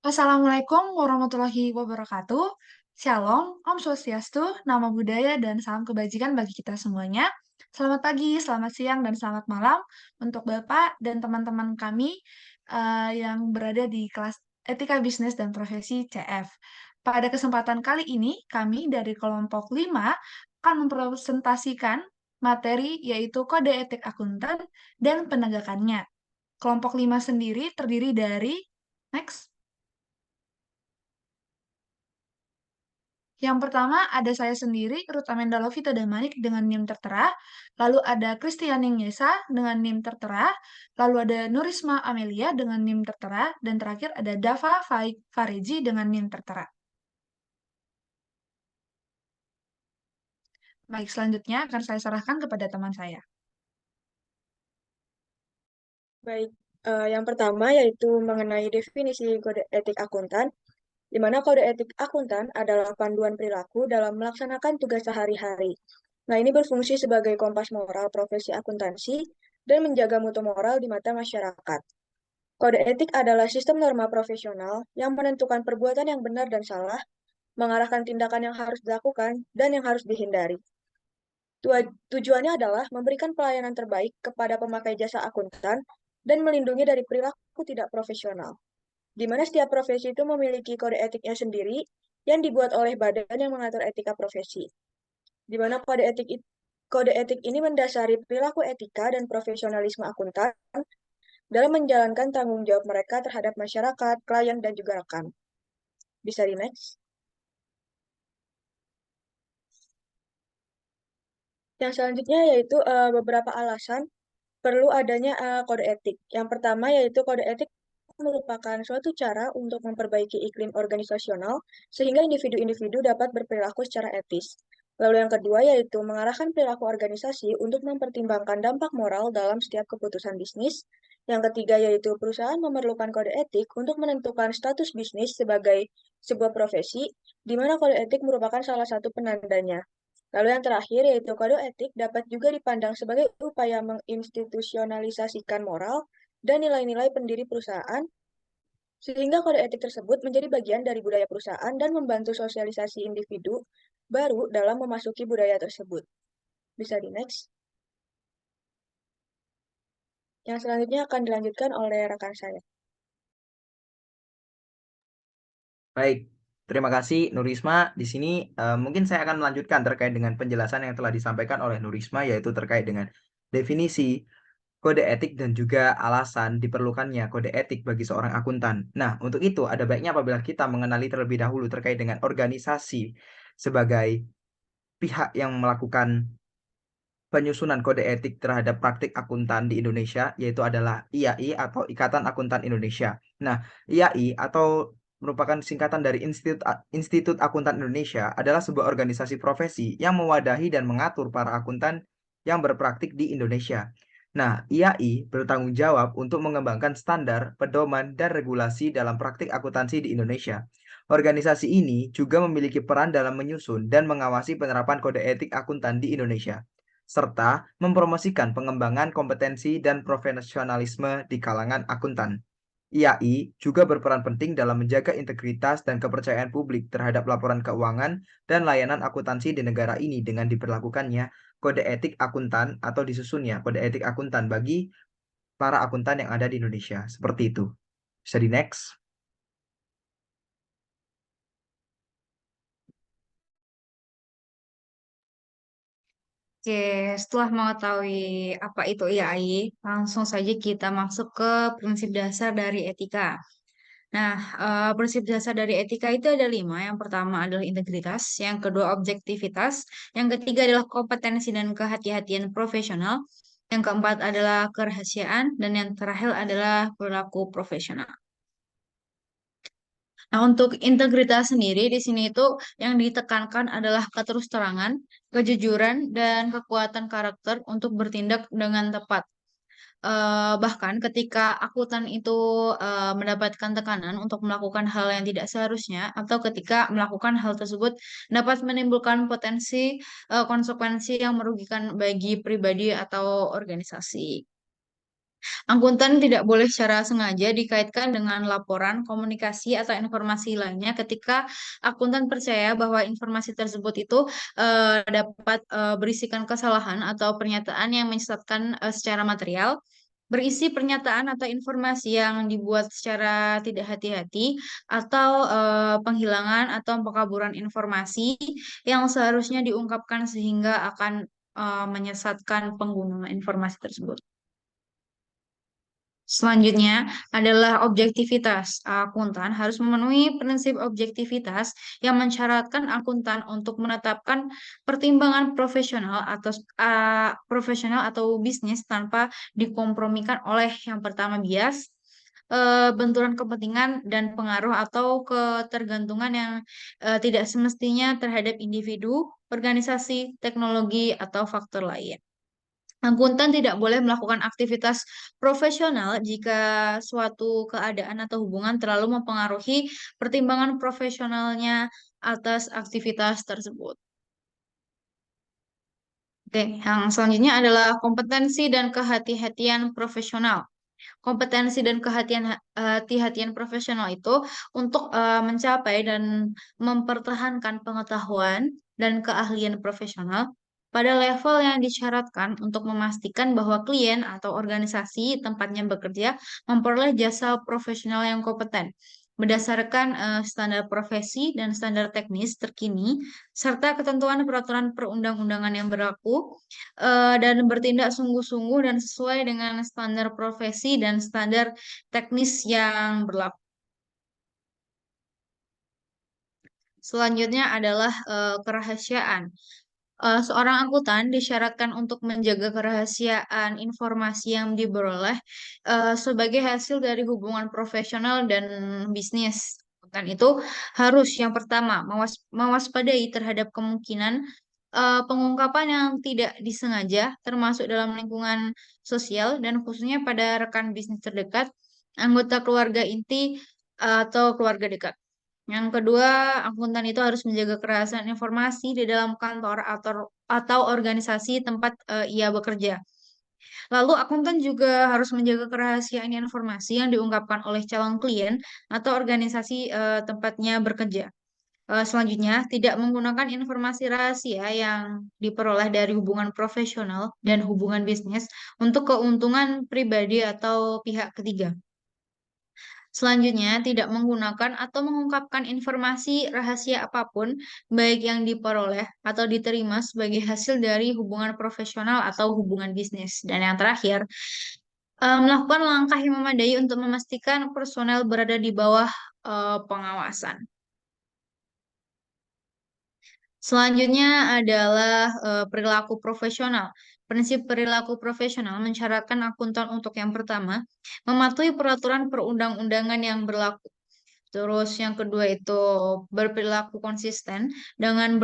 Assalamualaikum warahmatullahi wabarakatuh. Shalom, Om Swastiastu, Namo Buddhaya, dan salam kebajikan bagi kita semuanya. Selamat pagi, selamat siang, dan selamat malam untuk Bapak dan teman-teman kami yang berada di kelas Etika Bisnis dan Profesi CF. Pada kesempatan kali ini, kami dari kelompok 5 akan mempresentasikan materi yaitu Kode Etik Akuntan dan Penegakannya. Kelompok 5 sendiri terdiri dari Next. Yang pertama ada saya sendiri, Ruth Amanda Lovita Damanik dengan NIM tertera, lalu ada Kristianing Yesa dengan NIM tertera, lalu ada Nurisma Amelia dengan NIM tertera, dan terakhir ada Dava Fareji dengan NIM tertera. Baik, selanjutnya akan saya serahkan kepada teman saya. Baik, yang pertama yaitu mengenai definisi kode etik akuntan, di mana kode etik akuntan adalah panduan perilaku dalam melaksanakan tugas sehari-hari. Nah, ini berfungsi sebagai kompas moral profesi akuntansi dan menjaga mutu moral di mata masyarakat. Kode etik adalah sistem norma profesional yang menentukan perbuatan yang benar dan salah, mengarahkan tindakan yang harus dilakukan dan yang harus dihindari. Tujuannya adalah memberikan pelayanan terbaik kepada pemakai jasa akuntan dan melindungi dari perilaku tidak profesional, di mana setiap profesi itu memiliki kode etiknya sendiri yang dibuat oleh badan yang mengatur etika profesi, di mana kode etik ini mendasari perilaku etika dan profesionalisme akuntan dalam menjalankan tanggung jawab mereka terhadap masyarakat, klien, dan juga rekan. Bisa di next. Yang selanjutnya yaitu beberapa alasan perlu adanya kode etik. Yang pertama yaitu kode etik merupakan suatu cara untuk memperbaiki iklim organisasional sehingga individu-individu dapat berperilaku secara etis. Lalu yang kedua yaitu mengarahkan perilaku organisasi untuk mempertimbangkan dampak moral dalam setiap keputusan bisnis. Yang ketiga yaitu perusahaan memerlukan kode etik untuk menentukan status bisnis sebagai sebuah profesi, di mana kode etik merupakan salah satu penandanya. Lalu yang terakhir yaitu kode etik dapat juga dipandang sebagai upaya menginstitusionalisasikan moral dan nilai-nilai pendiri perusahaan, sehingga kode etik tersebut menjadi bagian dari budaya perusahaan dan membantu sosialisasi individu baru dalam memasuki budaya tersebut. Bisa di next. Yang selanjutnya akan dilanjutkan oleh rekan saya. Baik, terima kasih Nurisma. Di sini mungkin saya akan melanjutkan terkait dengan penjelasan yang telah disampaikan oleh Nurisma, yaitu terkait dengan definisi kode etik dan juga alasan diperlukannya kode etik bagi seorang akuntan. Nah, untuk itu ada baiknya apabila kita mengenali terlebih dahulu terkait dengan organisasi sebagai pihak yang melakukan penyusunan kode etik terhadap praktik akuntan di Indonesia, yaitu adalah IAI atau Ikatan Akuntan Indonesia. Nah, IAI atau merupakan singkatan dari Institut Akuntan Indonesia adalah sebuah organisasi profesi yang mewadahi dan mengatur para akuntan yang berpraktik di Indonesia. Nah, IAI bertanggung jawab untuk mengembangkan standar, pedoman, dan regulasi dalam praktik akuntansi di Indonesia. Organisasi ini juga memiliki peran dalam menyusun dan mengawasi penerapan kode etik akuntan di Indonesia, serta mempromosikan pengembangan kompetensi dan profesionalisme di kalangan akuntan. IAI juga berperan penting dalam menjaga integritas dan kepercayaan publik terhadap laporan keuangan dan layanan akuntansi di negara ini dengan diberlakukannya kode etik akuntan atau disusunnya kode etik akuntan bagi para akuntan yang ada di Indonesia. Seperti itu. Bisa di next. Oke, setelah mengetahui apa itu IAI, langsung saja kita masuk ke prinsip dasar dari etika. Nah, prinsip dasar dari etika itu ada 5. Yang pertama adalah integritas, yang kedua objektivitas, yang ketiga adalah kompetensi dan kehati-hatian profesional, yang keempat adalah kerahasiaan, dan yang terakhir adalah perilaku profesional. Nah, untuk integritas sendiri di sini itu yang ditekankan adalah keterusterangan, kejujuran, dan kekuatan karakter untuk bertindak dengan tepat. Bahkan ketika akuntan itu mendapatkan tekanan untuk melakukan hal yang tidak seharusnya, atau ketika melakukan hal tersebut dapat menimbulkan potensi konsekuensi yang merugikan bagi pribadi atau organisasi. Akuntan tidak boleh secara sengaja dikaitkan dengan laporan, komunikasi, atau informasi lainnya ketika akuntan percaya bahwa informasi tersebut itu dapat berisikan kesalahan atau pernyataan yang menyesatkan secara material, berisi pernyataan atau informasi yang dibuat secara tidak hati-hati, atau penghilangan atau pengkaburan informasi yang seharusnya diungkapkan sehingga akan menyesatkan pengguna informasi tersebut. Selanjutnya adalah objektivitas. Akuntan harus memenuhi prinsip objektivitas yang mensyaratkan akuntan untuk menetapkan pertimbangan profesional atau bisnis tanpa dikompromikan oleh yang pertama bias, benturan kepentingan dan pengaruh atau ketergantungan yang tidak semestinya terhadap individu, organisasi, teknologi, atau faktor lain. Akuntan tidak boleh melakukan aktivitas profesional jika suatu keadaan atau hubungan terlalu mempengaruhi pertimbangan profesionalnya atas aktivitas tersebut. Oke, yang selanjutnya adalah kompetensi dan kehati-hatian profesional. Kompetensi dan kehati-hatian profesional itu untuk mencapai dan mempertahankan pengetahuan dan keahlian profesional pada level yang disyaratkan untuk memastikan bahwa klien atau organisasi tempatnya bekerja memperoleh jasa profesional yang kompeten berdasarkan standar profesi dan standar teknis terkini serta ketentuan peraturan perundang-undangan yang berlaku, dan bertindak sungguh-sungguh dan sesuai dengan standar profesi dan standar teknis yang berlaku. Selanjutnya adalah kerahasiaan. Seorang akuntan disyaratkan untuk menjaga kerahasiaan informasi yang diperoleh sebagai hasil dari hubungan profesional dan bisnis. Akuntan itu harus yang pertama mewaspadai terhadap kemungkinan pengungkapan yang tidak disengaja, termasuk dalam lingkungan sosial dan khususnya pada rekan bisnis terdekat, anggota keluarga inti, atau keluarga dekat. Yang kedua, akuntan itu harus menjaga kerahasiaan informasi di dalam kantor atau organisasi tempat ia bekerja. Lalu, akuntan juga harus menjaga kerahasiaan informasi yang diungkapkan oleh calon klien atau organisasi tempatnya bekerja. Selanjutnya, tidak menggunakan informasi rahasia yang diperoleh dari hubungan profesional dan hubungan bisnis untuk keuntungan pribadi atau pihak ketiga. Selanjutnya, tidak menggunakan atau mengungkapkan informasi rahasia apapun, baik yang diperoleh atau diterima sebagai hasil dari hubungan profesional atau hubungan bisnis. Dan yang terakhir, melakukan langkah yang memadai untuk memastikan personel berada di bawah pengawasan. Selanjutnya adalah perilaku profesional. Prinsip perilaku profesional mensyaratkan akuntan untuk yang pertama, mematuhi peraturan perundang-undangan yang berlaku. Terus yang kedua itu berperilaku konsisten dengan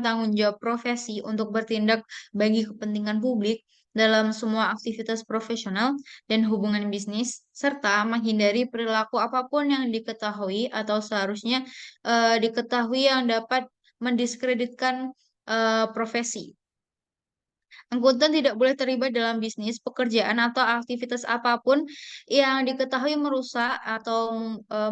tanggung jawab profesi untuk bertindak bagi kepentingan publik dalam semua aktivitas profesional dan hubungan bisnis, serta menghindari perilaku apapun yang diketahui atau seharusnya diketahui yang dapat mendiskreditkan profesi. Akuntan tidak boleh terlibat dalam bisnis, pekerjaan, atau aktivitas apapun yang diketahui merusak atau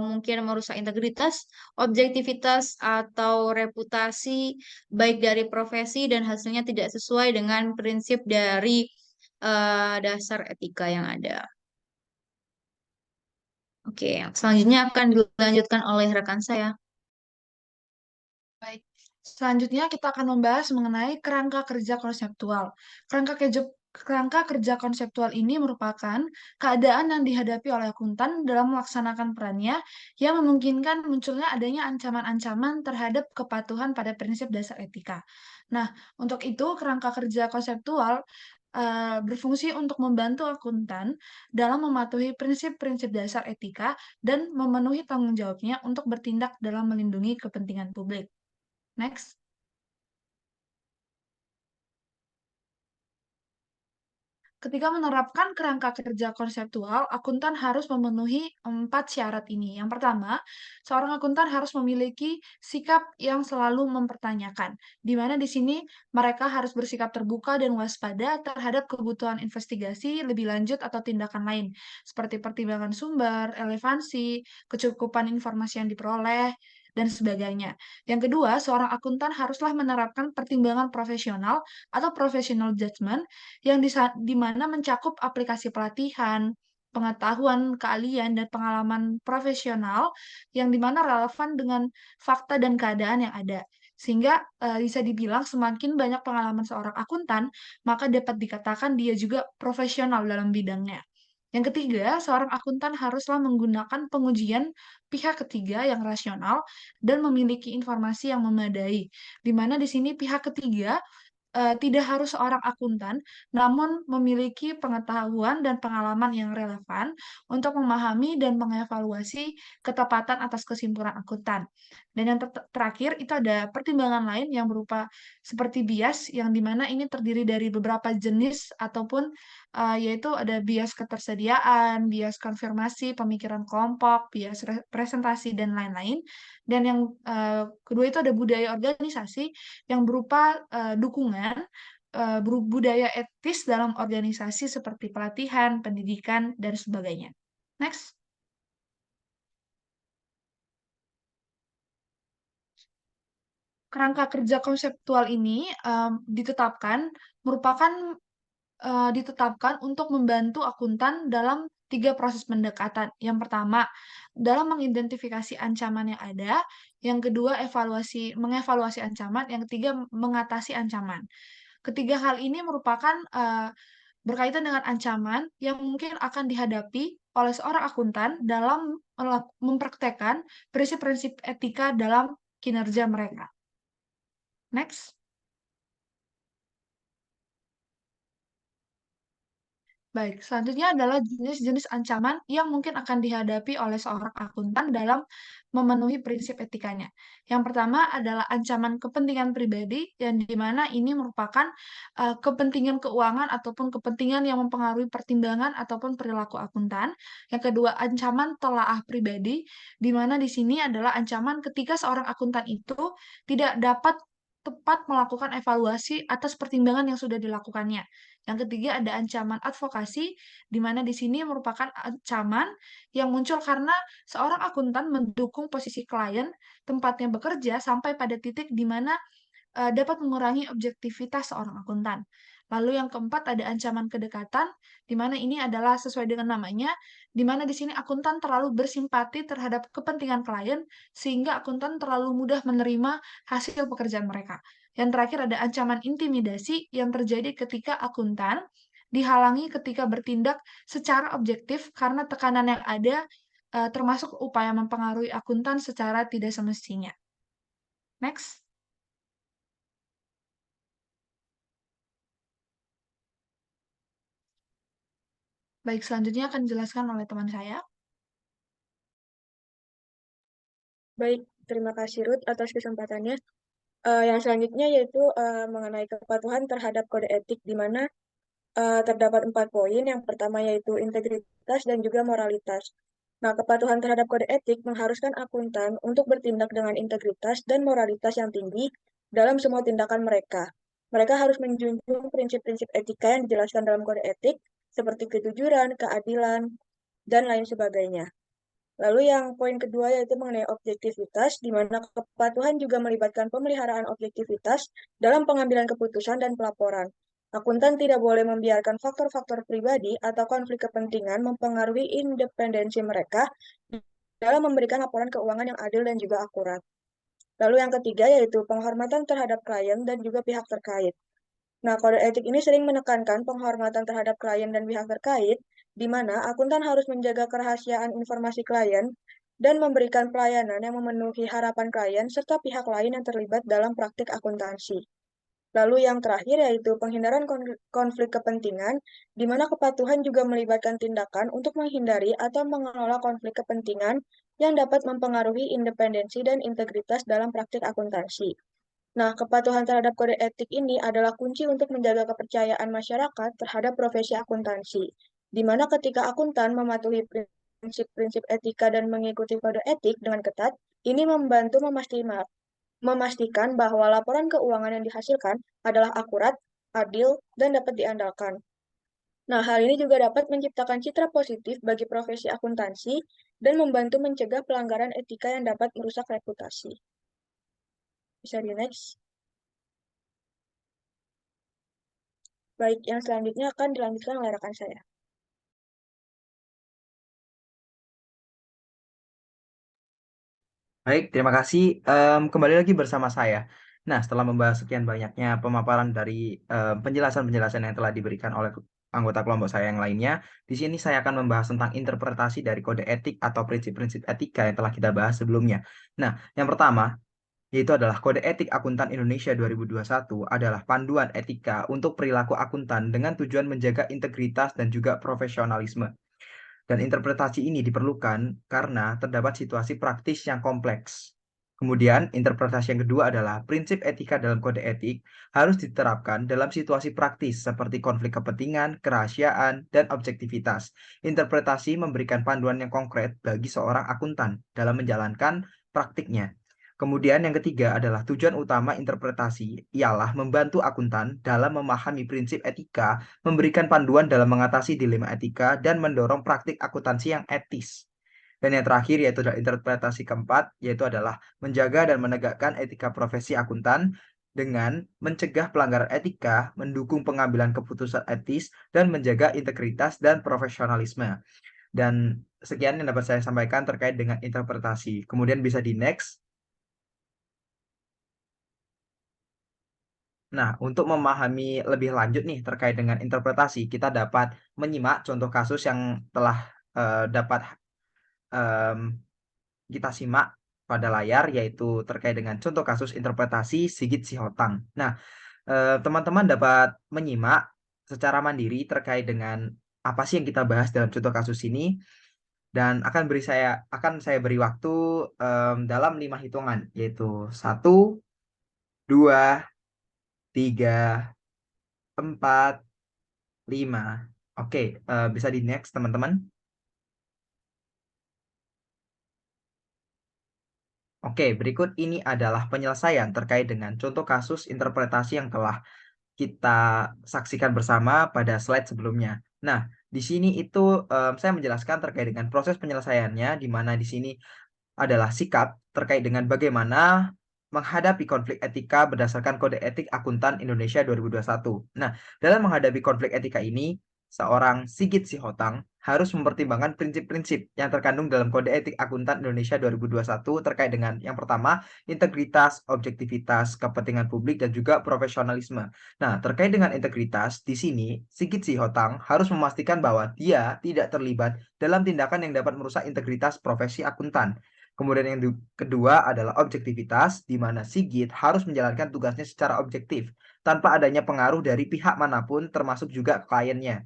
mungkin merusak integritas, objektivitas, atau reputasi baik dari profesi dan hasilnya tidak sesuai dengan prinsip dari dasar etika yang ada. Oke, selanjutnya akan dilanjutkan oleh rekan saya. Baik. Selanjutnya kita akan membahas mengenai kerangka kerja konseptual. Kerangka kerja konseptual ini merupakan keadaan yang dihadapi oleh akuntan dalam melaksanakan perannya yang memungkinkan munculnya adanya ancaman-ancaman terhadap kepatuhan pada prinsip dasar etika. Nah, untuk itu kerangka kerja konseptual berfungsi untuk membantu akuntan dalam mematuhi prinsip-prinsip dasar etika dan memenuhi tanggung jawabnya untuk bertindak dalam melindungi kepentingan publik. Next. Ketika menerapkan kerangka kerja konseptual, akuntan harus memenuhi 4 syarat ini. Yang pertama, seorang akuntan harus memiliki sikap yang selalu mempertanyakan, di mana di sini mereka harus bersikap terbuka dan waspada terhadap kebutuhan investigasi lebih lanjut atau tindakan lain, seperti pertimbangan sumber, relevansi, kecukupan informasi yang diperoleh, dan sebagainya. Yang kedua, seorang akuntan haruslah menerapkan pertimbangan profesional atau professional judgment yang di mana mencakup aplikasi pelatihan, pengetahuan, keahlian, dan pengalaman profesional yang di mana relevan dengan fakta dan keadaan yang ada. Sehingga bisa dibilang semakin banyak pengalaman seorang akuntan, maka dapat dikatakan dia juga profesional dalam bidangnya. Yang ketiga, seorang akuntan haruslah menggunakan pengujian pihak ketiga yang rasional dan memiliki informasi yang memadai, di mana di sini pihak ketiga tidak harus seorang akuntan, namun memiliki pengetahuan dan pengalaman yang relevan untuk memahami dan mengevaluasi ketepatan atas kesimpulan akuntan. Dan yang terakhir itu ada pertimbangan lain yang berupa seperti bias, yang dimana ini terdiri dari beberapa jenis ataupun yaitu ada bias ketersediaan, bias konfirmasi, pemikiran kelompok, bias presentasi, dan lain-lain. Dan yang kedua itu ada budaya organisasi yang berupa dukungan budaya etis dalam organisasi seperti pelatihan, pendidikan, dan sebagainya. Next. Kerangka kerja konseptual ini ditetapkan untuk membantu akuntan dalam 3 proses pendekatan. Yang pertama, dalam mengidentifikasi ancaman yang ada. Yang kedua, mengevaluasi ancaman. Yang ketiga, mengatasi ancaman. Ketiga hal ini merupakan berkaitan dengan ancaman yang mungkin akan dihadapi oleh seorang akuntan dalam mempraktekkan prinsip-prinsip etika dalam kinerja mereka. Next. Baik, selanjutnya adalah jenis-jenis ancaman yang mungkin akan dihadapi oleh seorang akuntan dalam memenuhi prinsip etikanya. Yang pertama adalah ancaman kepentingan pribadi, yang di mana ini merupakan kepentingan keuangan ataupun kepentingan yang mempengaruhi pertimbangan ataupun perilaku akuntan. Yang kedua, ancaman telaah pribadi, di mana di sini adalah ancaman ketika seorang akuntan itu tidak dapat tepat melakukan evaluasi atas pertimbangan yang sudah dilakukannya. Yang ketiga ada ancaman advokasi, di mana di sini merupakan ancaman yang muncul karena seorang akuntan mendukung posisi klien tempatnya bekerja sampai pada titik di mana dapat mengurangi objektivitas seorang akuntan. Lalu yang keempat ada ancaman kedekatan, di mana ini adalah sesuai dengan namanya, di mana di sini akuntan terlalu bersimpati terhadap kepentingan klien, sehingga akuntan terlalu mudah menerima hasil pekerjaan mereka. Yang terakhir ada ancaman intimidasi yang terjadi ketika akuntan dihalangi ketika bertindak secara objektif karena tekanan yang ada, termasuk upaya mempengaruhi akuntan secara tidak semestinya. Next. Baik, selanjutnya akan dijelaskan oleh teman saya. Baik, terima kasih Ruth atas kesempatannya. Yang selanjutnya yaitu mengenai kepatuhan terhadap kode etik, di mana terdapat 4 poin. Yang pertama yaitu integritas dan juga moralitas. Nah, kepatuhan terhadap kode etik mengharuskan akuntan untuk bertindak dengan integritas dan moralitas yang tinggi dalam semua tindakan mereka. Mereka harus menjunjung prinsip-prinsip etika yang dijelaskan dalam kode etik, seperti kejujuran, keadilan, dan lain sebagainya. Lalu yang poin kedua yaitu mengenai objektivitas, di mana kepatuhan juga melibatkan pemeliharaan objektivitas dalam pengambilan keputusan dan pelaporan. Akuntan tidak boleh membiarkan faktor-faktor pribadi atau konflik kepentingan mempengaruhi independensi mereka dalam memberikan laporan keuangan yang adil dan juga akurat. Lalu yang ketiga yaitu penghormatan terhadap klien dan juga pihak terkait. Nah, kode etik ini sering menekankan penghormatan terhadap klien dan pihak terkait, di mana akuntan harus menjaga kerahasiaan informasi klien dan memberikan pelayanan yang memenuhi harapan klien serta pihak lain yang terlibat dalam praktik akuntansi. Lalu yang terakhir yaitu penghindaran konflik kepentingan, di mana kepatuhan juga melibatkan tindakan untuk menghindari atau mengelola konflik kepentingan yang dapat mempengaruhi independensi dan integritas dalam praktik akuntansi. Nah, kepatuhan terhadap kode etik ini adalah kunci untuk menjaga kepercayaan masyarakat terhadap profesi akuntansi, di mana ketika akuntan mematuhi prinsip-prinsip etika dan mengikuti kode etik dengan ketat, ini membantu memastikan bahwa laporan keuangan yang dihasilkan adalah akurat, adil, dan dapat diandalkan. Nah, hal ini juga dapat menciptakan citra positif bagi profesi akuntansi dan membantu mencegah pelanggaran etika yang dapat merusak reputasi. Bisa di next. Baik, yang selanjutnya akan dilanjutkan oleh rekan saya. Baik, terima kasih. Kembali lagi bersama saya. Nah, setelah membahas sekian banyaknya pemaparan dari penjelasan-penjelasan yang telah diberikan oleh anggota kelompok saya yang lainnya, di sini saya akan membahas tentang interpretasi dari kode etik atau prinsip-prinsip etika yang telah kita bahas sebelumnya. Nah, yang pertama, yaitu adalah Kode Etik Akuntan Indonesia 2021 adalah panduan etika untuk perilaku akuntan dengan tujuan menjaga integritas dan juga profesionalisme. Dan interpretasi ini diperlukan karena terdapat situasi praktis yang kompleks. Kemudian, interpretasi yang kedua adalah prinsip etika dalam kode etik harus diterapkan dalam situasi praktis seperti konflik kepentingan, kerahasiaan, dan objektivitas. Interpretasi memberikan panduan yang konkret bagi seorang akuntan dalam menjalankan praktiknya. Kemudian yang ketiga adalah tujuan utama interpretasi ialah membantu akuntan dalam memahami prinsip etika, memberikan panduan dalam mengatasi dilema etika, dan mendorong praktik akuntansi yang etis. Dan yang terakhir yaitu adalah interpretasi keempat, yaitu adalah menjaga dan menegakkan etika profesi akuntan dengan mencegah pelanggaran etika, mendukung pengambilan keputusan etis, dan menjaga integritas dan profesionalisme. Dan sekian yang dapat saya sampaikan terkait dengan interpretasi. Kemudian bisa di next. Nah, untuk memahami lebih lanjut nih terkait dengan interpretasi, kita dapat menyimak contoh kasus yang telah dapat kita simak pada layar, yaitu terkait dengan contoh kasus interpretasi Sigit Sihotang. Nah, teman-teman dapat menyimak secara mandiri terkait dengan apa sih yang kita bahas dalam contoh kasus ini, dan akan saya beri waktu dalam 5 hitungan, yaitu 1, 2, 3, 4, 5. Oke, bisa di next teman-teman. Oke, berikut ini adalah penyelesaian terkait dengan contoh kasus interpretasi yang telah kita saksikan bersama pada slide sebelumnya. Nah, di sini itu saya menjelaskan terkait dengan proses penyelesaiannya, di mana di sini adalah sikap terkait dengan bagaimana menghadapi konflik etika berdasarkan Kode Etik Akuntan Indonesia 2021. Nah, dalam menghadapi konflik etika ini, seorang Sigit Sihotang harus mempertimbangkan prinsip-prinsip yang terkandung dalam Kode Etik Akuntan Indonesia 2021 terkait dengan yang pertama, integritas, objektivitas, kepentingan publik, dan juga profesionalisme. Nah, terkait dengan integritas, di sini Sigit Sihotang harus memastikan bahwa dia tidak terlibat dalam tindakan yang dapat merusak integritas profesi akuntan. Kemudian yang kedua adalah objektivitas, di mana Sigit harus menjalankan tugasnya secara objektif, tanpa adanya pengaruh dari pihak manapun, termasuk juga kliennya.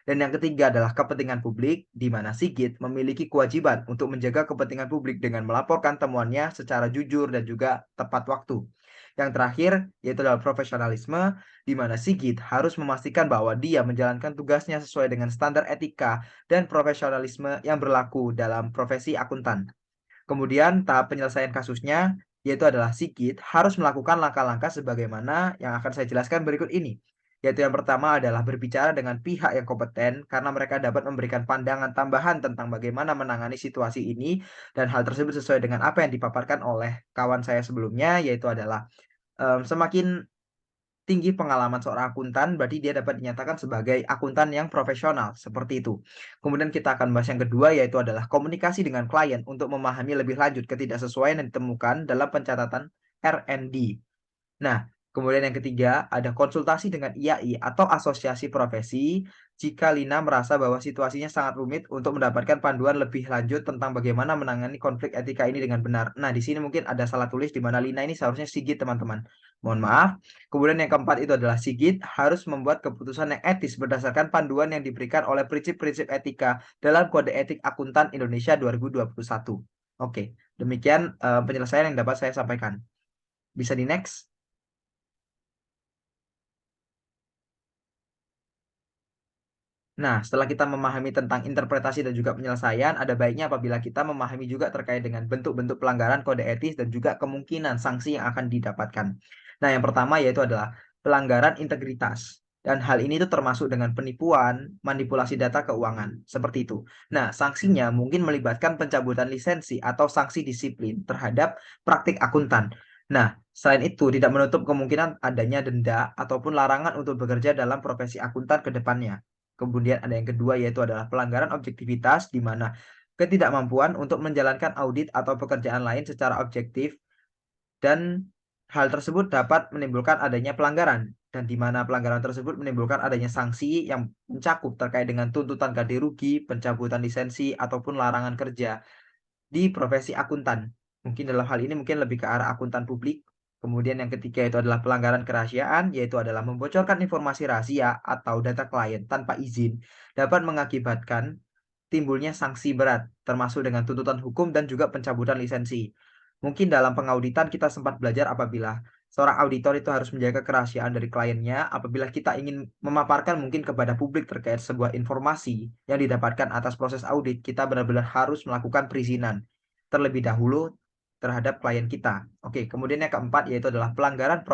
Dan yang ketiga adalah kepentingan publik, di mana Sigit memiliki kewajiban untuk menjaga kepentingan publik dengan melaporkan temuannya secara jujur dan juga tepat waktu. Yang terakhir, yaitu adalah profesionalisme, di mana Sigit harus memastikan bahwa dia menjalankan tugasnya sesuai dengan standar etika dan profesionalisme yang berlaku dalam profesi akuntan. Kemudian tahap penyelesaian kasusnya, yaitu adalah Sigit harus melakukan langkah-langkah sebagaimana yang akan saya jelaskan berikut ini. Yaitu yang pertama adalah berbicara dengan pihak yang kompeten karena mereka dapat memberikan pandangan tambahan tentang bagaimana menangani situasi ini, dan hal tersebut sesuai dengan apa yang dipaparkan oleh kawan saya sebelumnya, yaitu adalah semakin tinggi pengalaman seorang akuntan, berarti dia dapat dinyatakan sebagai akuntan yang profesional, seperti itu. Kemudian kita akan bahas yang kedua, yaitu adalah komunikasi dengan klien untuk memahami lebih lanjut ketidaksesuaian yang ditemukan dalam pencatatan R&D. Nah, kemudian yang ketiga, ada konsultasi dengan IAI atau asosiasi profesi jika Lina merasa bahwa situasinya sangat rumit untuk mendapatkan panduan lebih lanjut tentang bagaimana menangani konflik etika ini dengan benar. Nah, di sini mungkin ada salah tulis di mana Lina ini seharusnya Sigit, teman-teman. Mohon maaf. Kemudian yang keempat itu adalah Sigit harus membuat keputusan yang etis berdasarkan panduan yang diberikan oleh prinsip-prinsip etika dalam Kode Etik Akuntan Indonesia 2021. Oke, demikian penyelesaian yang dapat saya sampaikan. Bisa di next. Nah, setelah kita memahami tentang interpretasi dan juga penyelesaian, ada baiknya apabila kita memahami juga terkait dengan bentuk-bentuk pelanggaran kode etis dan juga kemungkinan sanksi yang akan didapatkan. Nah, yang pertama yaitu adalah pelanggaran integritas. Dan hal ini itu termasuk dengan penipuan, manipulasi data keuangan, seperti itu. Nah, sanksinya mungkin melibatkan pencabutan lisensi atau sanksi disiplin terhadap praktik akuntan. Nah, selain itu tidak menutup kemungkinan adanya denda ataupun larangan untuk bekerja dalam profesi akuntan ke depannya. Kemudian ada yang kedua yaitu adalah pelanggaran objektivitas di mana ketidakmampuan untuk menjalankan audit atau pekerjaan lain secara objektif dan hal tersebut dapat menimbulkan adanya pelanggaran dan di mana pelanggaran tersebut menimbulkan adanya sanksi yang mencakup terkait dengan tuntutan ganti rugi, pencabutan lisensi ataupun larangan kerja di profesi akuntan. Mungkin dalam hal ini mungkin lebih ke arah akuntan publik. Kemudian yang ketiga itu adalah pelanggaran kerahasiaan, yaitu adalah membocorkan informasi rahasia atau data klien tanpa izin dapat mengakibatkan timbulnya sanksi berat, termasuk dengan tuntutan hukum dan juga pencabutan lisensi. Mungkin dalam pengauditan kita sempat belajar apabila seorang auditor itu harus menjaga kerahasiaan dari kliennya apabila kita ingin memaparkan mungkin kepada publik terkait sebuah informasi yang didapatkan atas proses audit, kita benar-benar harus melakukan perizinan terlebih dahulu terhadap klien kita. Oke, kemudian yang keempat yaitu adalah pelanggaran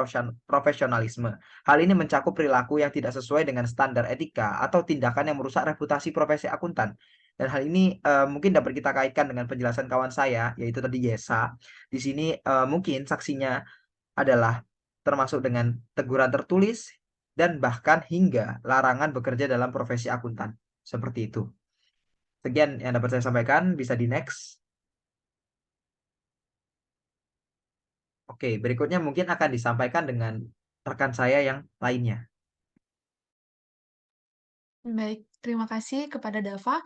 profesionalisme. Hal ini mencakup perilaku yang tidak sesuai dengan standar etika atau tindakan yang merusak reputasi profesi akuntan. Dan hal ini mungkin dapat kita kaitkan dengan penjelasan kawan saya, yaitu tadi Yesa. Di sini mungkin saksinya adalah termasuk dengan teguran tertulis dan bahkan hingga larangan bekerja dalam profesi akuntan. Seperti itu. Sekian yang dapat saya sampaikan, bisa di next. Oke, berikutnya mungkin akan disampaikan dengan rekan saya yang lainnya. Baik, terima kasih kepada Dava.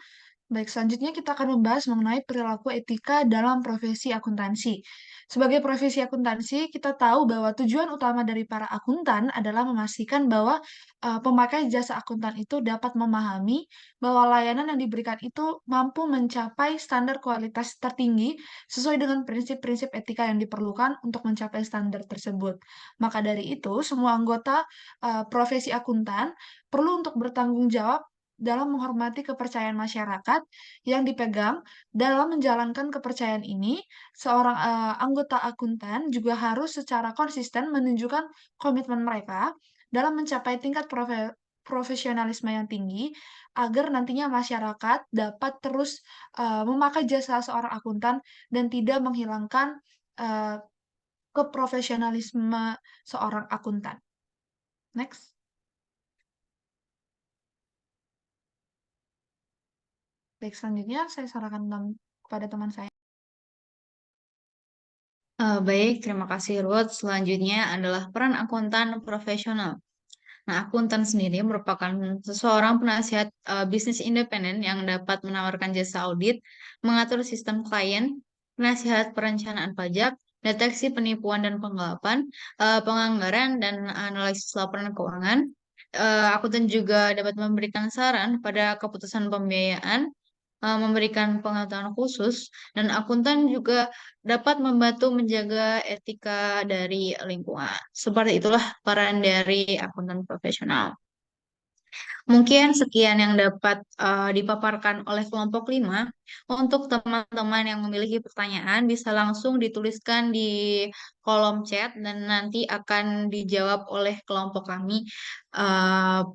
Baik, selanjutnya kita akan membahas mengenai perilaku etika dalam profesi akuntansi. Sebagai profesi akuntansi, kita tahu bahwa tujuan utama dari para akuntan adalah memastikan bahwa pemakai jasa akuntan itu dapat memahami bahwa layanan yang diberikan itu mampu mencapai standar kualitas tertinggi sesuai dengan prinsip-prinsip etika yang diperlukan untuk mencapai standar tersebut. Maka dari itu, semua anggota profesi akuntan perlu untuk bertanggung jawab dalam menghormati kepercayaan masyarakat yang dipegang. Dalam menjalankan kepercayaan ini, seorang anggota akuntan juga harus secara konsisten menunjukkan komitmen mereka dalam mencapai tingkat profesionalisme yang tinggi agar nantinya masyarakat dapat terus memakai jasa seorang akuntan dan tidak menghilangkan uh, keprofesionalisme seorang akuntan. Next. Baik, selanjutnya saya sarankan kepada teman saya. Baik, terima kasih Ruth. Selanjutnya adalah peran akuntan profesional. Nah, akuntan sendiri merupakan seseorang penasihat bisnis independen yang dapat menawarkan jasa audit, mengatur sistem klien, penasihat perencanaan pajak, deteksi penipuan dan penggelapan, penganggaran, dan analisis laporan keuangan. Akuntan juga dapat memberikan saran pada keputusan pembiayaan, memberikan pengetahuan khusus, dan akuntan juga dapat membantu menjaga etika dari lingkungan. Seperti itulah peran dari akuntan profesional. Mungkin sekian yang dapat dipaparkan oleh kelompok 5. Untuk teman-teman yang memiliki pertanyaan, bisa langsung dituliskan di kolom chat dan nanti akan dijawab oleh kelompok kami. Uh,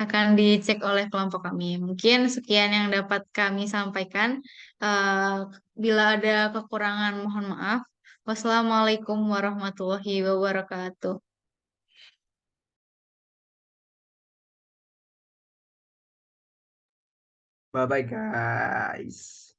akan dicek oleh kelompok kami. Mungkin sekian yang dapat kami sampaikan. Eh, Bila ada kekurangan, mohon maaf. Wassalamualaikum warahmatullahi wabarakatuh. Bye-bye guys.